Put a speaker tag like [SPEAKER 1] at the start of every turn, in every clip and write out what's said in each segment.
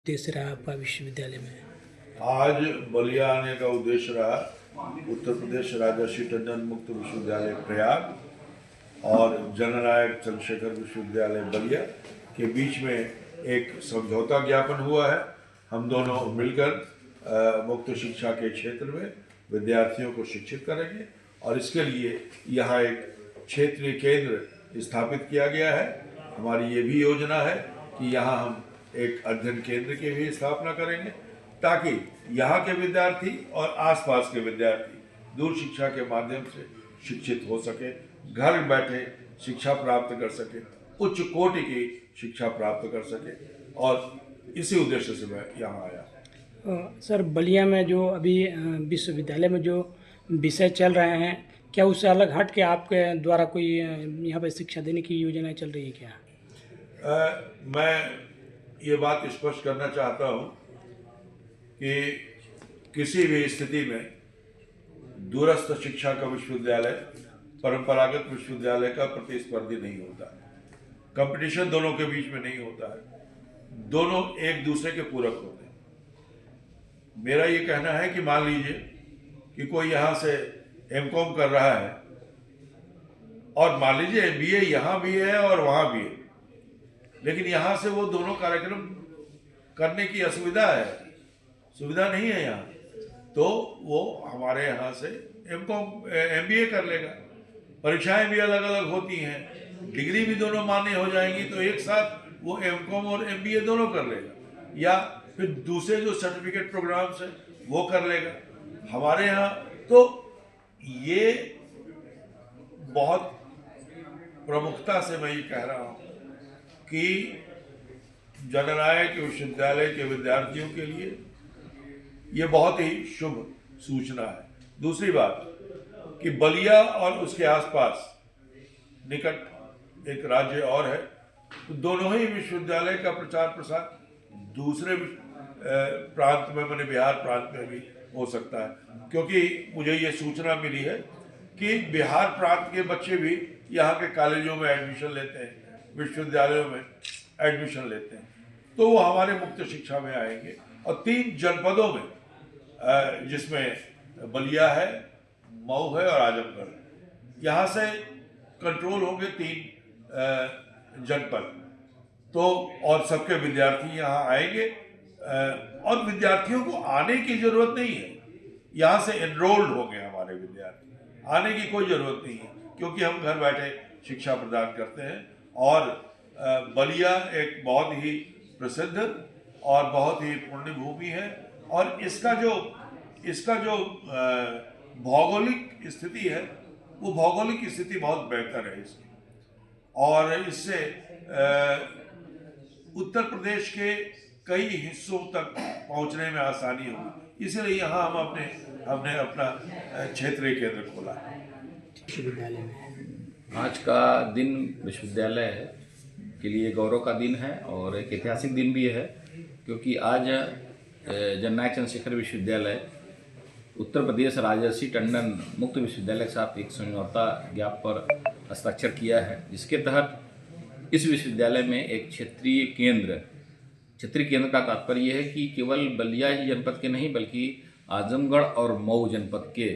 [SPEAKER 1] उद्देश्य रहा आपका विश्वविद्यालय में?
[SPEAKER 2] आज बलिया आने का उद्देश्य रहा उत्तर प्रदेश राजर्षि टंडन मुक्त विश्वविद्यालय प्रयाग और जननायक चंद्रशेखर विश्वविद्यालय बलिया के बीच में एक समझौता ज्ञापन हुआ है। हम दोनों मिलकर मुक्त शिक्षा के क्षेत्र में विद्यार्थियों को शिक्षित करेंगे और इसके लिए यहाँ एक क्षेत्रीय केंद्र स्थापित किया गया है। हमारी ये भी योजना है कि यहाँ हम एक अध्ययन केंद्र की भी स्थापना करेंगे ताकि यहाँ के विद्यार्थी और आसपास के विद्यार्थी दूर शिक्षा के माध्यम से शिक्षित हो सके, घर बैठे शिक्षा प्राप्त कर सके, उच्च कोटि की शिक्षा प्राप्त कर सके और इसी उद्देश्य से मैं यहाँ आया।
[SPEAKER 1] सर, बलिया में जो अभी विश्वविद्यालय में जो विषय चल रहे हैं, क्या उससे अलग हट के आपके द्वारा कोई यहाँ पर शिक्षा देने की योजनाएं चल रही है क्या?
[SPEAKER 2] मैं ये बात स्पष्ट करना चाहता हूँ कि किसी भी स्थिति में दूरस्थ शिक्षा का विश्वविद्यालय परंपरागत विश्वविद्यालय का प्रतिस्पर्धी नहीं होता है। कंपटीशन दोनों के बीच में नहीं होता है, दोनों एक दूसरे के पूरक होते हैं। मेरा ये कहना है कि मान लीजिए कि कोई यहाँ से एमकॉम कर रहा है और मान लीजिए एमबीए यहाँ भी है और वहाँ भी है, लेकिन यहाँ से वो दोनों कार्यक्रम करने की असुविधा है, सुविधा नहीं है यहाँ, तो वो हमारे यहाँ से एमकॉम एमबीए कर लेगा। परीक्षाएं भी अलग अलग होती हैं, डिग्री भी दोनों मान्य हो जाएंगी, तो एक साथ वो एमकॉम और एमबीए दोनों कर लेगा या फिर दूसरे जो सर्टिफिकेट प्रोग्राम्स है वो कर लेगा हमारे यहाँ। तो ये बहुत प्रमुखता से मैं ये कह रहा हूँ कि जननायक विश्वविद्यालय के विद्यार्थियों के लिए ये बहुत ही शुभ सूचना है। दूसरी बात कि बलिया और उसके आसपास निकट एक राज्य और है, तो दोनों ही विश्वविद्यालय का प्रचार प्रसार दूसरे प्रांत में, माने बिहार प्रांत में भी हो सकता है, क्योंकि मुझे ये सूचना मिली है कि बिहार प्रांत के बच्चे भी यहाँ के कॉलेजों में एडमिशन लेते हैं, विश्वविद्यालयों में एडमिशन लेते हैं, तो वो हमारे मुक्त शिक्षा में आएंगे। और 3 जनपदों में जिसमें बलिया है, मऊ है और आजमगढ़, यहाँ से कंट्रोल होंगे 3 जनपद, तो और सबके विद्यार्थी यहाँ आएंगे और विद्यार्थियों को आने की जरूरत नहीं है, यहाँ से एनरोल्ड होंगे हमारे विद्यार्थी, आने की कोई जरूरत नहीं है, क्योंकि हम घर बैठे शिक्षा प्रदान करते हैं। और बलिया एक बहुत ही प्रसिद्ध और बहुत ही पुण्य भूमि है और इसका जो भौगोलिक स्थिति है, वो भौगोलिक स्थिति बहुत बेहतर है इसकी, और इससे उत्तर प्रदेश के कई हिस्सों तक पहुंचने में आसानी होगी, इसलिए यहाँ हमने अपना क्षेत्रीय केंद्र खोला है।
[SPEAKER 1] विश्वविद्यालय में
[SPEAKER 3] आज का दिन विश्वविद्यालय के लिए गौरव का दिन है और एक ऐतिहासिक दिन भी है, क्योंकि आज जननायक चंद्रशेखर विश्वविद्यालय उत्तर प्रदेश राजर्षि टंडन मुक्त विश्वविद्यालय के साथ एक समझौता ज्ञापन पर हस्ताक्षर किया है, जिसके तहत इस विश्वविद्यालय में एक क्षेत्रीय केंद्र का तात्पर्य यह है कि केवल बलिया ही जनपद के नहीं बल्कि आजमगढ़ और मऊ जनपद के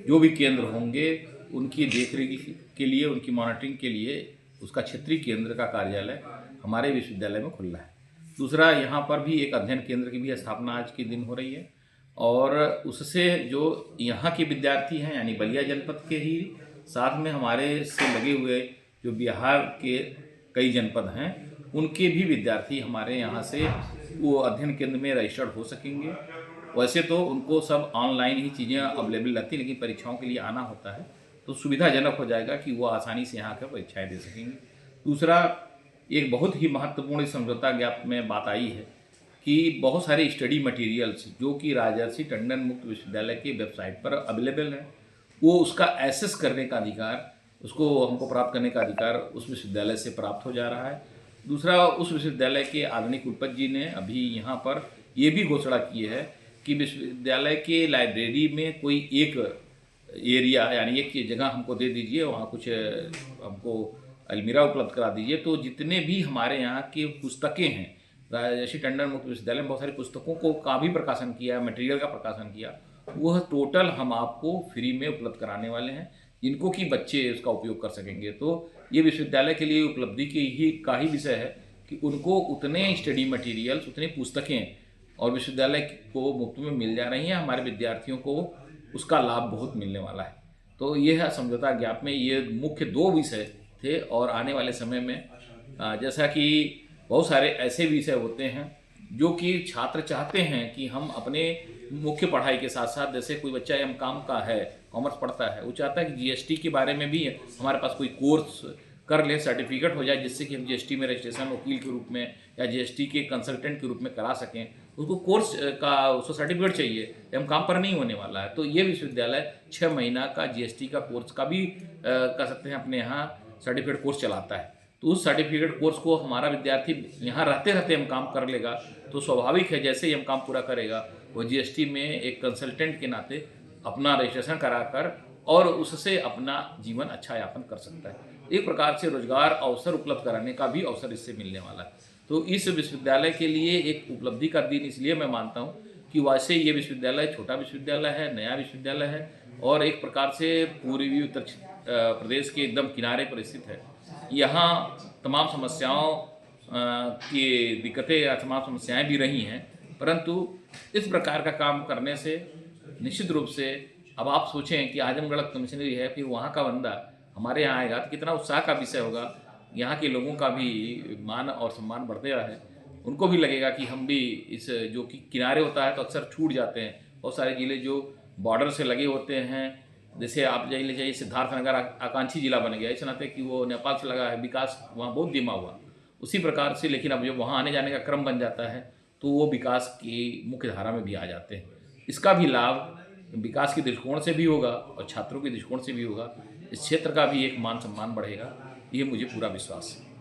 [SPEAKER 3] जो भी केंद्र होंगे उनकी देखरेख के लिए, उनकी मॉनिटरिंग के लिए उसका क्षेत्रीय केंद्र का कार्यालय हमारे विश्वविद्यालय में खुल रहा है। दूसरा, यहाँ पर भी एक अध्ययन केंद्र की भी स्थापना आज के दिन हो रही है और उससे जो यहाँ के विद्यार्थी हैं यानी बलिया जनपद के ही साथ में हमारे से लगे हुए जो बिहार के कई जनपद हैं उनके भी विद्यार्थी हमारे यहाँ से वो अध्ययन केंद्र में रजिस्टर्ड हो सकेंगे। वैसे तो उनको सब ऑनलाइन ही चीज़ें अवेलेबल रहती, लेकिन परीक्षाओं के लिए आना होता है, तो सुविधाजनक हो जाएगा कि वो आसानी से यहाँ कर परीक्षाएं दे सकेंगे। दूसरा, एक बहुत ही महत्वपूर्ण समझौता ज्ञापन में बात आई है कि बहुत सारे स्टडी मटेरियल्स जो कि राजर्षि टंडन मुक्त विश्वविद्यालय की वेबसाइट पर अवेलेबल है, वो उसका एक्सेस करने का अधिकार, उसको हमको प्राप्त करने का अधिकार उस विश्वविद्यालय से प्राप्त हो जा रहा है। दूसरा, उस विश्वविद्यालय के आदरणीय कुलपति जी ने अभी यहाँ पर ये भी घोषणा की है कि विश्वविद्यालय के लाइब्रेरी में कोई एक एरिया यानी एक जगह हमको दे दीजिए, वहाँ कुछ हमको अलमीरा उपलब्ध करा दीजिए, तो जितने भी हमारे यहाँ की पुस्तकें हैं राजर्षि टंडन मुक्त विश्वविद्यालय में बहुत सारी पुस्तकों को का भी प्रकाशन किया, मटेरियल का प्रकाशन किया, वह टोटल हम आपको फ्री में उपलब्ध कराने वाले हैं, जिनको कि बच्चे उसका उपयोग कर सकेंगे। तो ये विश्वविद्यालय के लिए उपलब्धि का ही विषय है कि उनको उतने स्टडी मटेरियल्स, उतनी पुस्तकें और विश्वविद्यालय को मुफ्त में मिल जा रही हैं। हमारे विद्यार्थियों को उसका लाभ बहुत मिलने वाला है। तो ये है समझौता ज्ञापन में ये मुख्य 2 विषय थे। और आने वाले समय में जैसा कि बहुत सारे ऐसे विषय होते हैं जो कि छात्र चाहते हैं कि हम अपने मुख्य पढ़ाई के साथ साथ, जैसे कोई बच्चा एमकॉम का है, कॉमर्स पढ़ता है, वो चाहता है कि जीएसटी के बारे में भी हमारे पास कोई कोर्स कर ले, सर्टिफिकेट हो जाए, जिससे कि हम जीएसटी में रजिस्ट्रेशन वकील के रूप में या जीएसटी के कंसल्टेंट के रूप में करा सकें। उसको कोर्स का उसको सर्टिफिकेट चाहिए, एमकॉम पर नहीं होने वाला है। तो ये विश्वविद्यालय 6 महीना का जीएसटी का कोर्स का भी कर सकते हैं, अपने यहाँ सर्टिफिकेट कोर्स चलाता है। तो उस सर्टिफिकेट कोर्स को हमारा विद्यार्थी यहाँ रहते रहते एमकॉम कर लेगा, तो स्वाभाविक है जैसे ही एमकॉम पूरा करेगा वो जीएसटी में एक कंसल्टेंट के नाते अपना रजिस्ट्रेशन कराकर और उससे अपना जीवन अच्छा यापन कर सकता है। एक प्रकार से रोजगार अवसर उपलब्ध कराने का भी अवसर इससे मिलने वाला है। तो इस विश्वविद्यालय के लिए एक उपलब्धि का दिन इसलिए मैं मानता हूँ कि वैसे ये विश्वविद्यालय छोटा विश्वविद्यालय है, नया विश्वविद्यालय है और एक प्रकार से पूर्वी उत्तर प्रदेश के एकदम किनारे पर स्थित है। यहाँ तमाम समस्याओं की दिक्कतें या तमाम समस्याएं भी रही हैं, परंतु इस प्रकार का काम करने से निश्चित रूप से अब आप सोचें कि आजमगढ़ कमिश्नरी है, फिर वहाँ का बंदा हमारे यहाँ आएगा तो कितना उत्साह का विषय होगा। यहाँ के लोगों का भी मान और सम्मान बढ़ते रहे, उनको भी लगेगा कि हम भी इस जो कि किनारे होता है तो अक्सर छूट जाते हैं। बहुत सारे ज़िले जो बॉर्डर से लगे होते हैं, जैसे आप जाइए सिद्धार्थनगर आकांक्षी जिला बन गया, इस नाते कि वो नेपाल से लगा है, विकास वहाँ बहुत धीमा हुआ। उसी प्रकार से लेकिन अब जब वहाँ आने जाने का क्रम बन जाता है तो वो विकास की मुख्य धारा में भी आ जाते हैं। इसका भी लाभ विकास के दृष्टिकोण से भी होगा और छात्रों के दृष्टिकोण से भी होगा। इस क्षेत्र का भी एक मान सम्मान बढ़ेगा, ये मुझे पूरा विश्वास है।